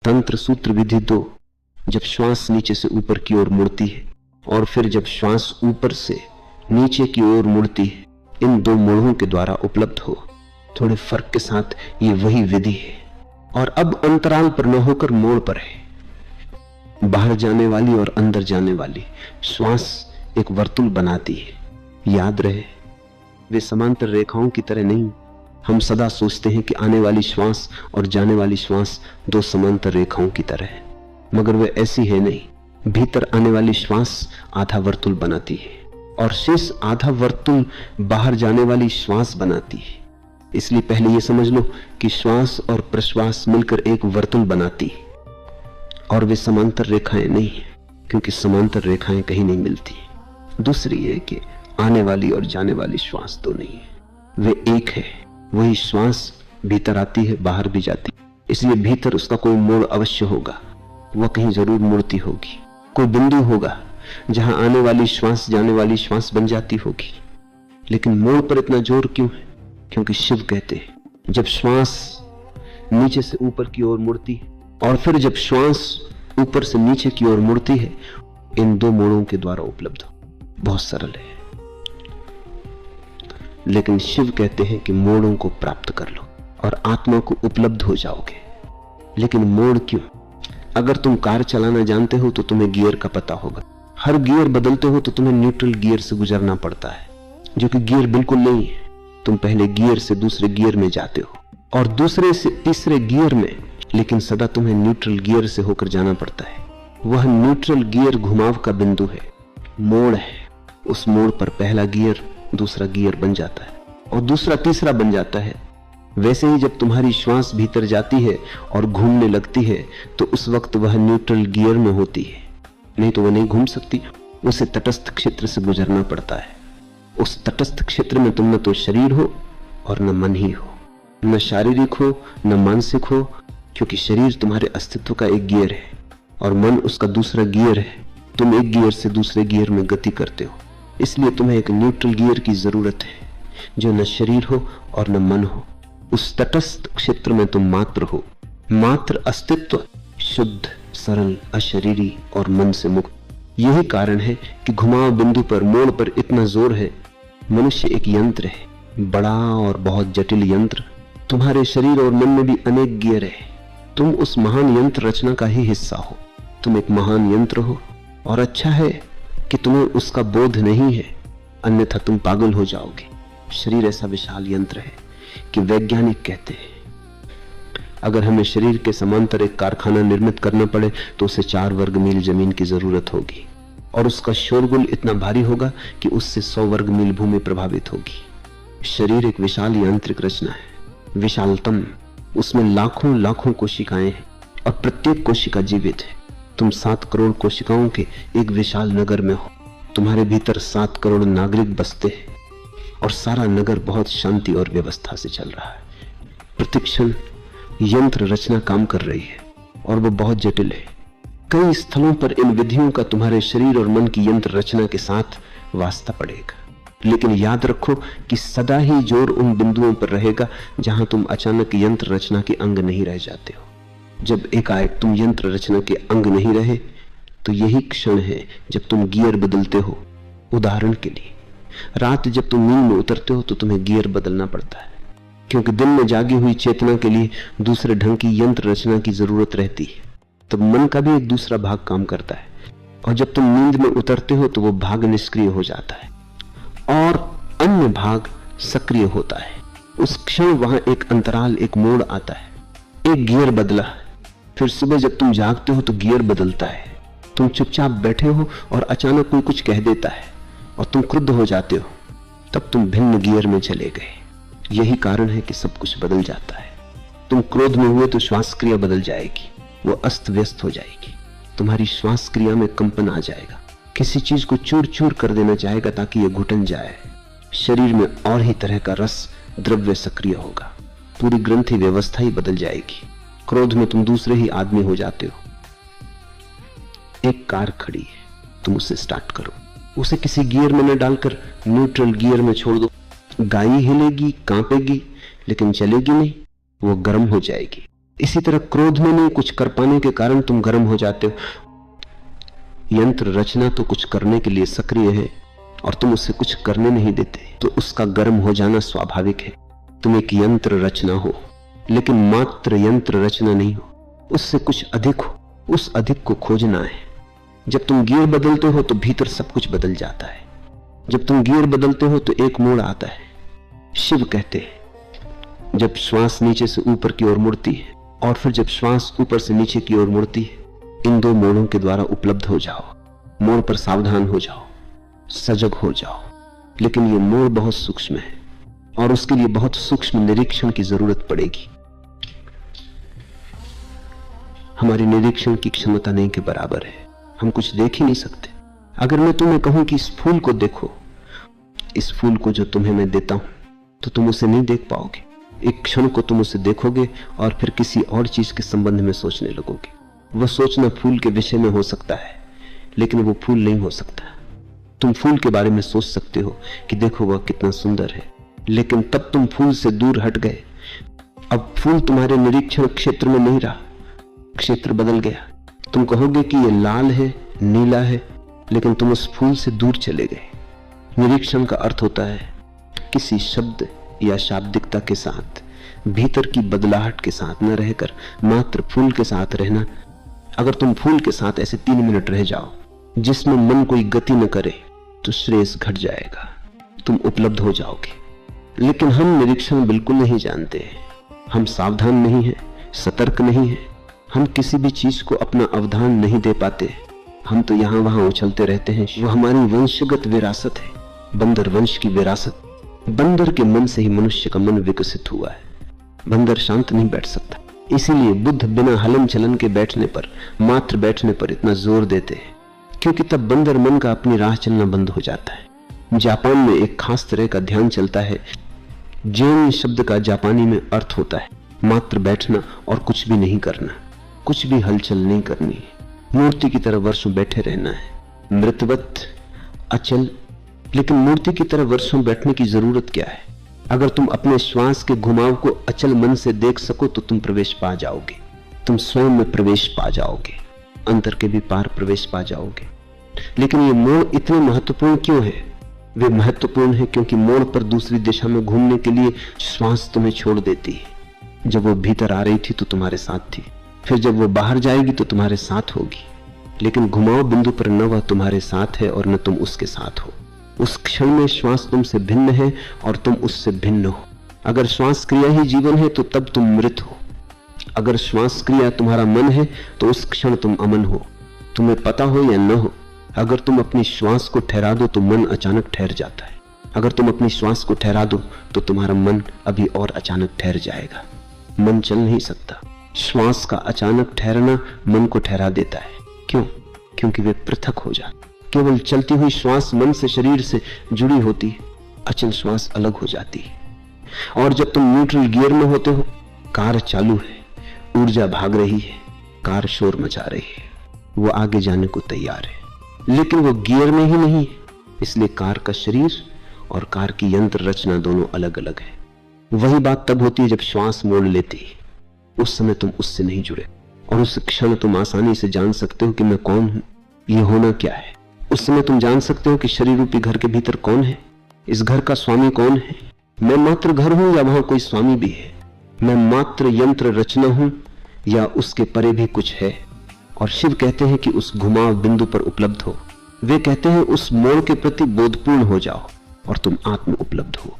तंत्र सूत्र विधि 2, जब श्वास नीचे से ऊपर की ओर मुड़ती है और फिर जब श्वास ऊपर से नीचे की ओर मुड़ती है, इन दो मोड़ों के द्वारा उपलब्ध हो। थोड़े फर्क के साथ ये वही विधि है और अब अंतराल पर न होकर मोड़ पर है। बाहर जाने वाली और अंदर जाने वाली श्वास एक वर्तुल बनाती है। याद रहे, वे समांतर रेखाओं की तरह नहीं। हम सदा सोचते हैं कि आने वाली श्वास और जाने वाली श्वास दो समांतर रेखाओं की तरह है, मगर वे ऐसी है नहीं। भीतर आने वाली श्वास आधा वर्तुल बनाती है और शेष आधा वर्तुल बाहर जाने वाली श्वास बनाती है। इसलिए पहले यह समझ लो कि श्वास और प्रश्वास मिलकर एक वर्तुल बनाती है और वे समांतर रेखाएं नहीं है, क्योंकि समांतर रेखाएं कहीं नहीं मिलती। दूसरी है कि आने वाली और जाने वाली श्वास तो नहीं है, वे एक है। वही श्वास भीतर आती है, बाहर भी जाती है, इसलिए भीतर उसका कोई मोड़ अवश्य होगा। वह कहीं जरूर मुड़ती होगी। कोई बिंदु होगा जहां आने वाली श्वास जाने वाली श्वास बन जाती होगी। लेकिन मोड़ पर इतना जोर क्यों है? क्योंकि शिव कहते हैं जब श्वास नीचे से ऊपर की ओर मुड़ती है और फिर जब श्वास ऊपर से नीचे की ओर मुड़ती है, इन दो मोड़ों के द्वारा उपलब्ध हो। बहुत सरल है, लेकिन शिव कहते हैं कि मोड़ों को प्राप्त कर लो और आत्मा को उपलब्ध हो जाओगे। लेकिन मोड़ क्यों? अगर तुम कार चलाना जानते हो तो तुम्हें गियर का पता होगा। हर गियर बदलते हो तो तुम्हें न्यूट्रल गियर से गुजरना पड़ता है, जो कि गियर बिल्कुल नहीं है। तुम पहले गियर से दूसरे गियर में जाते हो और दूसरे से तीसरे गियर में, लेकिन सदा तुम्हें न्यूट्रल गियर से होकर जाना पड़ता है। वह न्यूट्रल गियर घुमाव का बिंदु है, मोड़ है। उस मोड़ पर पहला गियर दूसरा गियर बन जाता है और दूसरा तीसरा बन जाता है। वैसे ही जब तुम्हारी श्वास भीतर जाती है और घूमने लगती है तो उस वक्त वह न्यूट्रल गियर में होती है, नहीं तो वह नहीं घूम सकती। उसे तटस्थ क्षेत्र से गुजरना पड़ता है। उस तटस्थ क्षेत्र में तुम न तो शरीर हो और न मन ही हो, न शारीरिक हो न मानसिक हो, क्योंकि शरीर तुम्हारे अस्तित्व का एक गियर है और मन उसका दूसरा गियर है। तुम एक गियर से दूसरे गियर में गति करते हो, इसलिए तुम्हें एक न्यूट्रल गियर की जरूरत है जो न शरीर हो और न मन हो। उस तटस्थ क्षेत्र में तुम मात्र हो, मात्र अस्तित्व, शुद्ध, सरल, अशरीरी और मन से मुक्त। यही कारण है कि घुमाव बिंदु पर, मोड़ पर इतना जोर है। मनुष्य एक यंत्र है, बड़ा और बहुत जटिल यंत्र। तुम्हारे शरीर और मन में भी अनेक गियर है। तुम उस महान यंत्र रचना का ही हिस्सा हो। तुम एक महान यंत्र हो और अच्छा है कि तुम्हें उसका बोध नहीं है, अन्यथा तुम पागल हो जाओगे। शरीर ऐसा विशाल यंत्र है कि वैज्ञानिक कहते हैं अगर हमें शरीर के समांतर एक कारखाना निर्मित करना पड़े तो उसे 4 वर्ग मील जमीन की जरूरत होगी और उसका शोरगुल इतना भारी होगा कि उससे 100 वर्ग मील भूमि प्रभावित होगी। शरीर एक विशाल यांत्रिक रचना है, विशालतम। उसमें लाखों लाखों कोशिकाएं हैं और प्रत्येक कोशिका जीवित है। तुम 7 करोड़ कोशिकाओं के एक विशाल नगर में हो। तुम्हारे भीतर 7 करोड़ नागरिक बसते हैं और सारा नगर बहुत शांति और व्यवस्था से चल रहा है। प्रतिक्षण यंत्र रचना काम कर रही है और वो बहुत जटिल है। कई स्थलों पर इन विधियों का तुम्हारे शरीर और मन की यंत्र रचना के साथ वास्ता पड़ेगा। लेकिन याद रखो कि सदा ही जोर उन बिंदुओं पर रहेगा जहां तुम अचानक यंत्र रचना के अंग नहीं रह जाते हो। जब एकाएक तुम यंत्र रचना के अंग नहीं रहे तो यही क्षण है जब तुम गियर बदलते हो। उदाहरण के लिए, रात जब तुम नींद में उतरते हो तो तुम्हें गियर बदलना पड़ता है, क्योंकि दिन में जागी हुई चेतना के लिए दूसरे ढंग की यंत्र रचना की जरूरत रहती है। तब मन का भी एक दूसरा भाग काम करता है और जब तुम नींद में उतरते हो तो वो भाग निष्क्रिय हो जाता है और अन्य भाग सक्रिय होता है। उस क्षण वहां एक अंतराल, एक मोड़ आता है। एक गियर बदला, फिर सुबह जब तुम जागते हो तो गियर बदलता है। तुम चुपचाप बैठे हो और अचानक कोई कुछ कह देता है और तुम क्रुद्ध हो जाते हो, तब तुम भिन्न गियर में चले गए। यही कारण है कि सब कुछ बदल जाता है। तुम क्रोध में हुए तो श्वास क्रिया बदल जाएगी, वो अस्त व्यस्त हो जाएगी। तुम्हारी श्वास क्रिया में कंपन आ जाएगा, किसी चीज को चूर चूर कर देना चाहेगा ताकि यह घुटन जाए। शरीर में और ही तरह का रस द्रव्य सक्रिय होगा, पूरी ग्रंथि व्यवस्था ही बदल जाएगी। क्रोध में तुम दूसरे ही आदमी हो जाते हो। एक कार खड़ी है, तुम उसे स्टार्ट करो, उसे किसी गियर में न डालकर न्यूट्रल गियर में छोड़ दो। गाड़ी हिलेगी, कांपेगी, लेकिन चलेगी नहीं, वो गर्म हो जाएगी। इसी तरह क्रोध में नहीं, कुछ कर पाने के कारण तुम गर्म हो जाते हो। यंत्र रचना तो कुछ करने के लिए सक्रिय है और तुम उसे कुछ करने नहीं देते, तो उसका गर्म हो जाना स्वाभाविक है। तुम एक यंत्र रचना हो, लेकिन मात्र यंत्र रचना नहीं हो, उससे कुछ अधिक हो। उस अधिक को खोजना है। जब तुम गियर बदलते हो तो भीतर सब कुछ बदल जाता है। जब तुम गियर बदलते हो तो एक मोड़ आता है। शिव कहते हैं जब श्वास नीचे से ऊपर की ओर मुड़ती है और फिर जब श्वास ऊपर से नीचे की ओर मुड़ती है, इन दो मोड़ों के द्वारा उपलब्ध हो जाओ। मोड़ पर सावधान हो जाओ, सजग हो जाओ। लेकिन ये मोड़ बहुत सूक्ष्म है और उसके लिए बहुत सूक्ष्म निरीक्षण की जरूरत पड़ेगी। हमारी निरीक्षण की क्षमता नहीं के बराबर है। हम कुछ देख ही नहीं सकते। अगर मैं तुम्हें कहूं कि इस फूल को देखो, इस फूल को जो तुम्हें मैं देता हूं, तो तुम उसे नहीं देख पाओगे। एक क्षण को तुम उसे देखोगे और फिर किसी और चीज के संबंध में सोचने लगोगे। वह सोचना फूल के विषय में हो सकता है, लेकिन वो फूल नहीं हो सकता। तुम फूल के बारे में सोच सकते हो कि देखो वह कितना सुंदर है, लेकिन तब तुम फूल से दूर हट गए। अब फूल तुम्हारे निरीक्षण क्षेत्र में नहीं रहा, क्षेत्र बदल गया। तुम कहोगे कि यह लाल है, नीला है, लेकिन तुम उस फूल से दूर चले गए। निरीक्षण का अर्थ होता है किसी शब्द या शाब्दिकता के साथ, भीतर की बदलाहट के साथ न रहकर मात्र फूल के साथ रहना। अगर तुम फूल के साथ ऐसे 3 मिनट रह जाओ जिसमें मन कोई गति न करे, तो श्रेयस घट जाएगा, तुम उपलब्ध हो जाओगे। लेकिन हम निरीक्षण बिल्कुल नहीं जानते। हम सावधान नहीं हैं, सतर्क नहीं हैं। हम किसी भी चीज को अपना अवधान नहीं दे पाते। हम तो यहां वहां उछलते रहते हैं। वो हमारी वंशगत विरासत है, बंदर वंश की विरासत। बंदर के मन से ही मनुष्य का मन विकसित हुआ है। बंदर शांत नहीं बैठ सकता। इसीलिए बुद्ध बिना हलन चलन के बैठने पर, मात्र बैठने पर इतना जोर देते हैं, क्योंकि तब बंदर मन का अपनी राह चलना बंद हो जाता है। जापान में एक खास तरह का ध्यान चलता है। जेन शब्द का जापानी में अर्थ होता है मात्र बैठना और कुछ भी नहीं करना, कुछ भी हलचल नहीं करनी, मूर्ति की तरह वर्षों बैठे रहना है, मृतवत, अचल। लेकिन मूर्ति की तरह वर्षों बैठने की जरूरत क्या है? अगर तुम अपने श्वास के घुमाव को अचल मन से देख सको तो तुम प्रवेश पा जाओगे। तुम स्वयं में प्रवेश पा जाओगे, अंतर के भी पार प्रवेश पा जाओगे। लेकिन ये मोड़ इतने महत्वपूर्ण क्यों है? वे महत्वपूर्ण है क्योंकि मोड़ पर दूसरी दिशा में घूमने के लिए श्वास तुम्हें छोड़ देती है। जब वो भीतर आ रही थी तो तुम्हारे साथ थी, फिर जब वो बाहर जाएगी तो तुम्हारे साथ होगी। लेकिन घुमाव बिंदु पर न वह तुम्हारे साथ है और न तुम उसके साथ हो। उस क्षण में श्वास तुमसे भिन्न है और तुम उससे भिन्न हो। अगर श्वास क्रिया ही जीवन है तो तब तुम मृत हो। अगर श्वास क्रिया तुम्हारा मन है तो उस क्षण तुम अमन हो, तुम्हें पता हो या न हो। अगर तुम अपनी श्वास को ठहरा दो तो मन अचानक ठहर जाता है। अगर तुम अपनी श्वास को ठहरा दो तो तुम्हारा मन अभी और अचानक ठहर जाएगा। मन चल नहीं सकता। श्वास का अचानक ठहरना मन को ठहरा देता है। क्यों? क्योंकि वे पृथक हो जाते। केवल चलती हुई श्वास मन से, शरीर से जुड़ी होती है, अचल श्वास अलग हो जाती है। और जब तुम न्यूट्रल गियर में होते हो, कार चालू है, ऊर्जा भाग रही है, कार शोर मचा रही है, वो आगे जाने को तैयार है, लेकिन वो गियर में ही नहीं है। इसलिए कार का शरीर और कार की यंत्र रचना दोनों अलग अलग है। वही बात तब होती है जब श्वास मोड़ लेती है। उस समय तुम उससे नहीं जुड़े और उस क्षण तुम आसानी से जान सकते हो कि मैं कौन हूं, ये होना क्या है। उस समय तुम जान सकते हो कि शरीर रूपी घर के भीतर कौन है, इस घर का स्वामी कौन है। मैं मात्र घर हूं या वहां कोई स्वामी भी है? मैं मात्र यंत्र रचना हूं या उसके परे भी कुछ है? और शिव कहते हैं कि उस घुमाव बिंदु पर उपलब्ध हो। वे कहते हैं उस मोड़ के प्रति बोधपूर्ण हो जाओ और तुम आत्म उपलब्ध हो।